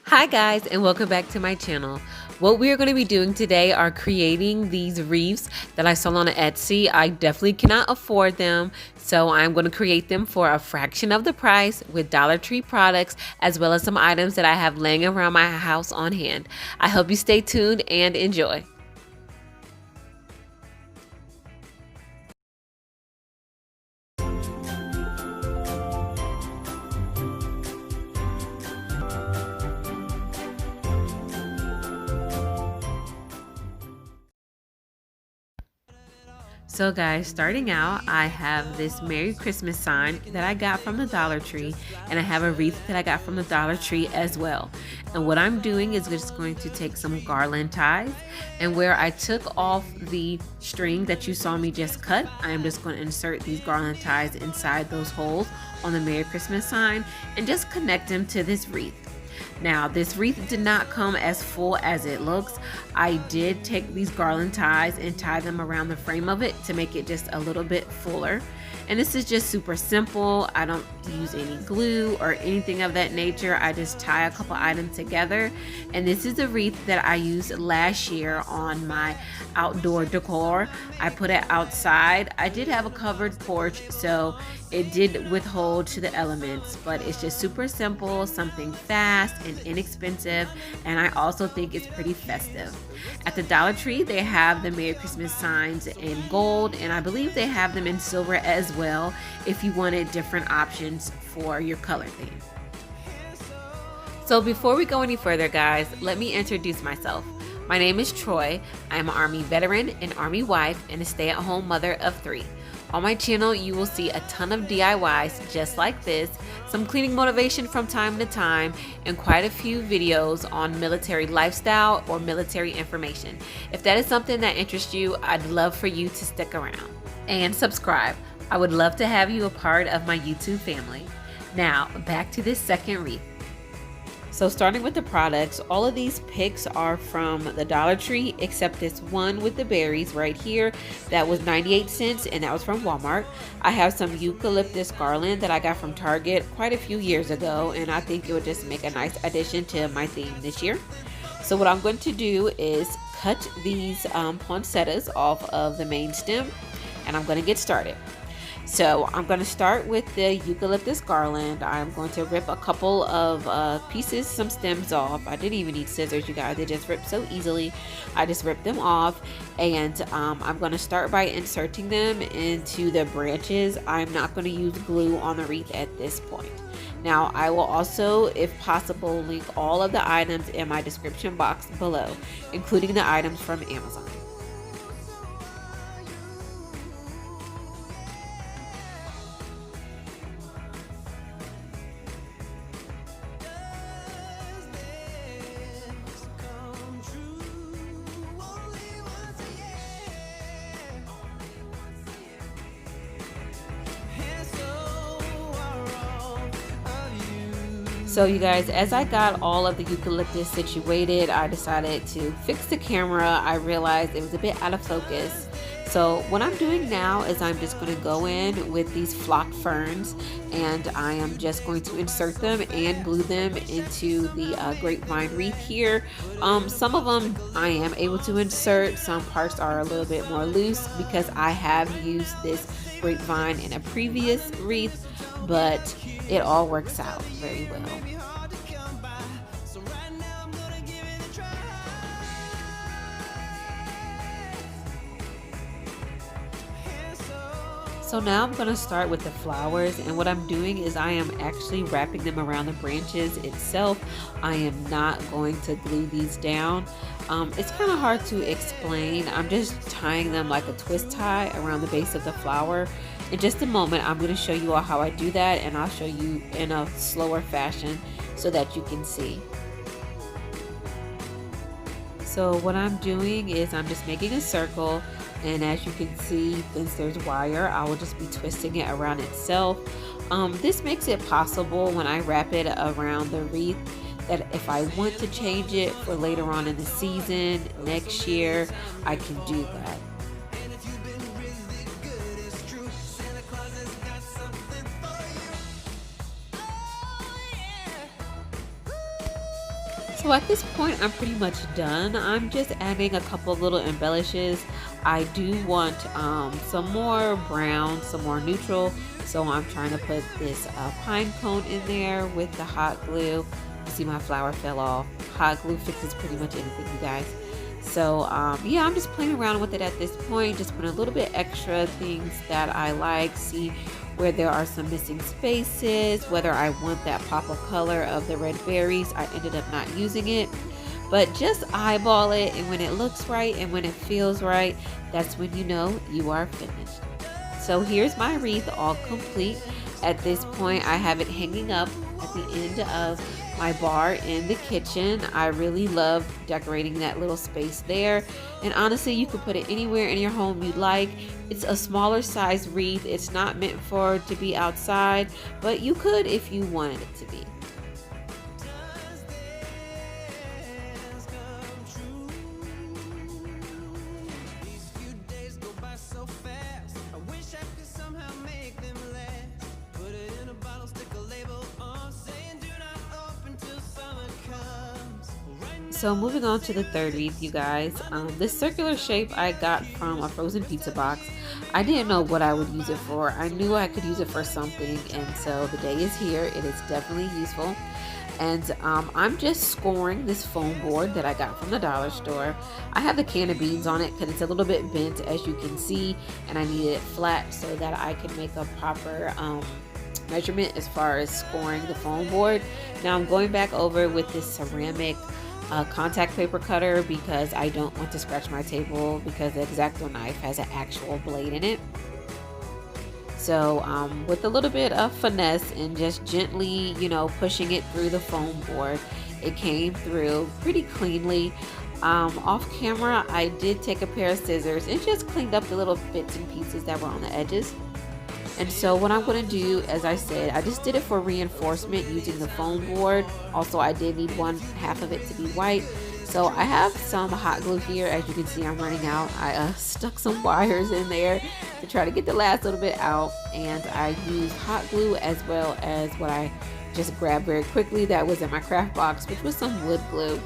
Hi guys, and welcome back to my channel. What we are going to be doing today are creating these wreaths that I saw on Etsy. I definitely cannot afford them, so I'm going to create them for a fraction of the price with Dollar Tree products, as well as some items that I have laying around my house on hand. I hope you stay tuned and enjoy. So guys, starting out, I have this Merry Christmas sign that I got from the Dollar Tree, and I have a wreath that I got from the Dollar Tree as well. And what I'm doing is just going to take some garland ties, and where I took off the string that you saw me just cut, I am just going to insert these garland ties inside those holes on the Merry Christmas sign and just connect them to this wreath. Now, this wreath did not come as full as it looks. I did take these garland ties and tie them around the frame of it to make it just a little bit fuller. And this is just super simple. I don't use any glue or anything of that nature. I just tie a couple items together. And this is the wreath that I used last year on my outdoor decor. I put it outside. I did have a covered porch, so it did withhold to the elements, but it's just super simple, something fast and inexpensive, and I also think it's pretty festive. At the Dollar Tree, they have the Merry Christmas signs in gold, and I believe they have them in silver as well if you wanted different options for your color theme. So before we go any further, guys, let me introduce myself. My name is Troy. I'm an Army veteran, an Army wife, and a stay-at-home mother of 3. On my channel, you will see a ton of DIYs just like this, some cleaning motivation from time to time, and quite a few videos on military lifestyle or military information. If that is something that interests you, I'd love for you to stick around. And subscribe. I would love to have you a part of my YouTube family. Now, back to this second wreath. So starting with the products, all of these picks are from the Dollar Tree except this one with the berries right here. That was 98 cents and that was from Walmart. I have some eucalyptus garland that I got from Target quite a few years ago, and I think it would just make a nice addition to my theme this year. So what I'm going to do is cut these poinsettias off of the main stem, and I'm going to get started. So I'm going to start with the eucalyptus garland. I'm going to rip a couple of pieces, some stems off. I didn't even need scissors, you guys. They just rip so easily. I just ripped them off, and I'm going to start by inserting them into the branches. I'm not going to use glue on the wreath at this point. Now, I will also, if possible, link all of the items in my description box below, including the items from Amazon. So you guys, as I got all of the eucalyptus situated, I decided to fix the camera. I realized it was a bit out of focus. So what I'm doing now is I'm just going to go in with these flocked ferns, and I am just going to insert them and glue them into the grapevine wreath here. Some of them I am able to insert. Some parts are a little bit more loose because I have used this grapevine in a previous wreath, but it all works out very well. So now I'm going to start with the flowers, and what I'm doing is I am actually wrapping them around the branches itself. I am not going to glue these down. It's kind of hard to explain. I'm just tying them like a twist tie around the base of the flower. In just a moment, I'm going to show you all how I do that, and I'll show you in a slower fashion so that you can see. So what I'm doing is I'm just making a circle, and as you can see, since there's wire, I will just be twisting it around itself. This makes it possible when I wrap it around the wreath that if I want to change it for later on in the season, next year, I can do that. So at this point, I'm pretty much done. I'm just adding a couple of little embellishes. I do want some more brown, some more neutral. So I'm trying to put this pine cone in there with the hot glue. You see my flower fell off. Hot glue fixes pretty much anything, you guys. So yeah, I'm just playing around with it at this point. Just putting a little bit extra things that I like. See where there are some missing spaces, whether I want that pop of color of the red berries. I ended up not using it, but just eyeball it, and when it looks right and when it feels right, that's when you know you are finished. So here's my wreath all complete. At this point, I have it hanging up at the end of my bar in the kitchen. I really love decorating that little space there, and honestly, you could put it anywhere in your home you'd like. It's a smaller size wreath. It's not meant for to be outside, but you could if you wanted it to be. So moving on to the third wreath, you guys. This circular shape I got from a frozen pizza box. I didn't know what I would use it for. I knew I could use it for something, and so the day is here. It is definitely useful. And I'm just scoring this foam board that I got from the dollar store. I have the can of beans on it because it's a little bit bent, as you can see, and I need it flat so that I can make a proper measurement as far as scoring the foam board. Now I'm going back over with this ceramic contact paper cutter because I don't want to scratch my table, because the X-Acto knife has an actual blade in it. So with a little bit of finesse and just gently, you know, pushing it through the foam board, it came through pretty cleanly. Off camera, I did take a pair of scissors and just cleaned up the little bits and pieces that were on the edges. And so what I'm going to do, as I said, I just did it for reinforcement using the foam board. Also, I did need one half of it to be white. So I have some hot glue here. As you can see, I'm running out. I stuck some wires in there to try to get the last little bit out. And I used hot glue as well as what I just grabbed very quickly that was in my craft box, which was some wood glue.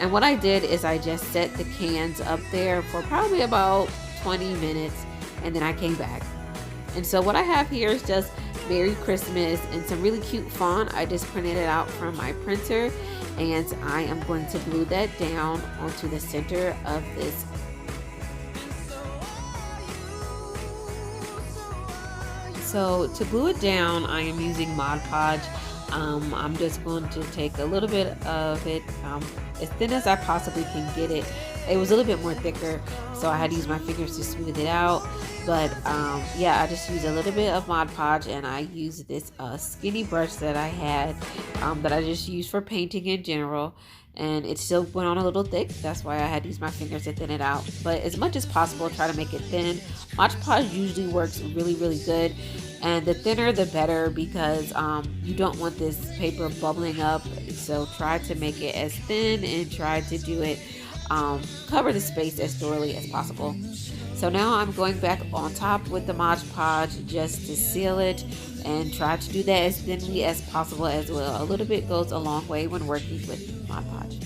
And what I did is I just set the cans up there for probably about 20 minutes, and then I came back. And so what I have here is just Merry Christmas and some really cute font. I just printed it out from my printer, and I am going to glue that down onto the center of this. So to glue it down, I am using Mod Podge. I'm just going to take a little bit of it, as thin as I possibly can get it. It was a little bit more thicker, so I had to use my fingers to smooth it out. But yeah, I just used a little bit of Mod Podge, and I used this skinny brush that I had that I just used for painting in general. And it still went on a little thick. That's why I had to use my fingers to thin it out. But as much as possible, try to make it thin. Mod Podge usually works really, really good. And the thinner, the better, because you don't want this paper bubbling up. So try to make it as thin and try to do it, cover the space as thoroughly as possible. So now I'm going back on top with the Mod Podge just to seal it, and try to do that as thinly as possible as well. A little bit goes a long way when working with Mod Podge.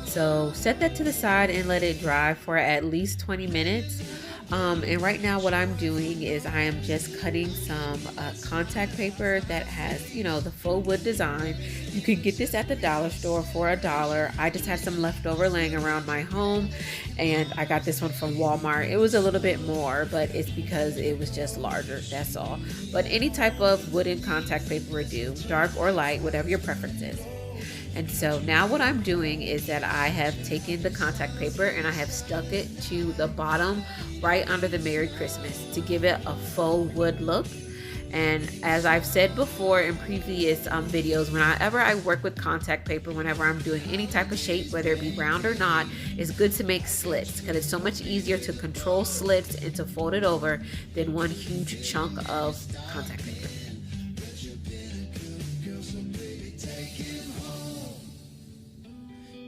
So set that to the side and let it dry for at least 20 minutes. And right now what I'm doing is I am just cutting some contact paper that has, you know, the faux wood design. You can get this at the dollar store for $1. I just had some leftover laying around my home, and I got this one from Walmart. It was a little bit more, but it's because it was just larger, that's all. But any type of wooden contact paper would do, dark or light, whatever your preference is. And so now what I'm doing is that I have taken the contact paper and I have stuck it to the bottom right under the Merry Christmas to give it a faux wood look. And as I've said before in previous videos, whenever I work with contact paper, whenever I'm doing any type of shape, whether it be round or not, it's good to make slits because it's so much easier to control slits and to fold it over than one huge chunk of contact paper.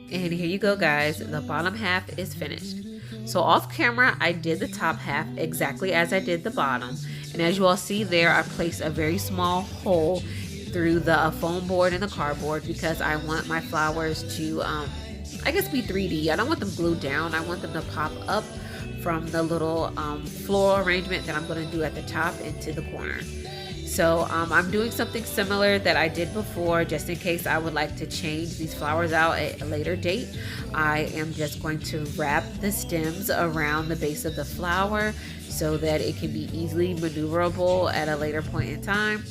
And here you go, guys. The bottom half is finished. So off camera, I did the top half exactly as I did the bottom. And as you all see there, I placed a very small hole through the foam board and the cardboard because I want my flowers to, I guess, be 3D. I don't want them glued down. I want them to pop up from the little floral arrangement that I'm going to do at the top into the corner. So I'm doing something similar that I did before, just in case I would like to change these flowers out at a later date. I am just going to wrap the stems around the base of the flower so that it can be easily maneuverable at a later point in time.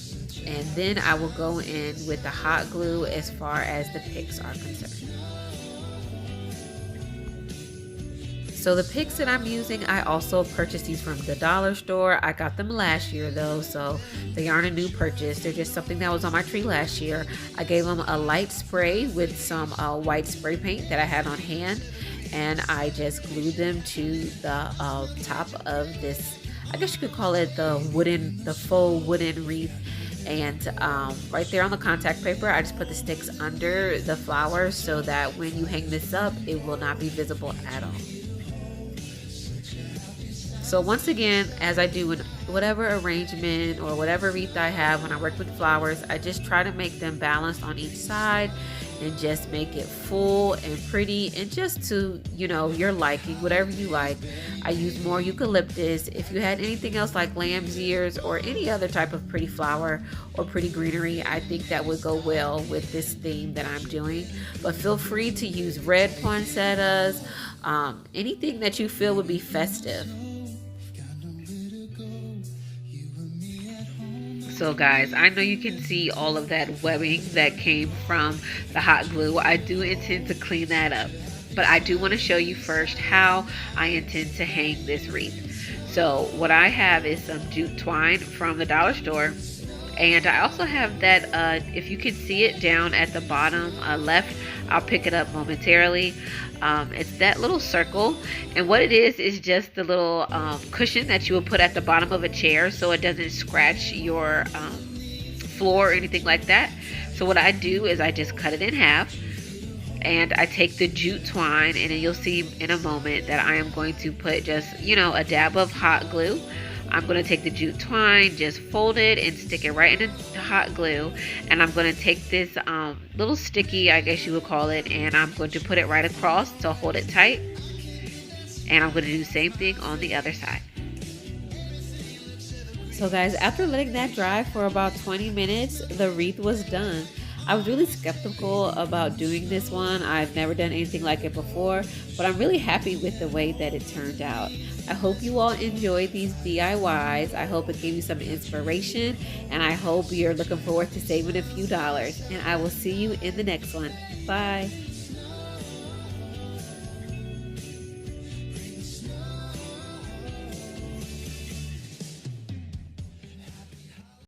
And then I will go in with the hot glue as far as the picks are concerned. So the picks that I'm using, I also purchased these from the dollar store. I got them last year though, so they aren't a new purchase. They're just something that was on my tree last year. I gave them a light spray with some white spray paint that I had on hand, and I just glued them to the top of this, I guess you could call it the faux wooden wreath. And right there on the contact paper, I just put the sticks under the flowers so that when you hang this up, it will not be visible at all. So once again, as I do in whatever arrangement or whatever wreath I have when I work with flowers, I just try to make them balanced on each side and just make it full and pretty and just to, you know, your liking, whatever you like. I use more eucalyptus. If you had anything else like lamb's ears or any other type of pretty flower or pretty greenery, I think that would go well with this theme that I'm doing. But feel free to use red poinsettias, anything that you feel would be festive. So guys, I know you can see all of that webbing that came from the hot glue. I do intend to clean that up, but I do want to show you first how I intend to hang this wreath. So what I have is some jute twine from the dollar store, and I also have that, if you can see it down at the bottom left, I'll pick it up momentarily. It's that little circle, and what it is just the little cushion that you will put at the bottom of a chair so it doesn't scratch your floor or anything like that. So what I do is I just cut it in half, and I take the jute twine, and then you'll see in a moment that I am going to put just, you know, a dab of hot glue. I'm going to take the jute twine, just fold it and stick it right in the hot glue. And I'm going to take this little sticky, I guess you would call it, and I'm going to put it right across to hold it tight. And I'm going to do the same thing on the other side. So guys, after letting that dry for about 20 minutes, the wreath was done. I was really skeptical about doing this one. I've never done anything like it before, but I'm really happy with the way that it turned out. I hope you all enjoyed these DIYs. I hope it gave you some inspiration, and I hope you're looking forward to saving a few dollars. And I will see you in the next one. Bye.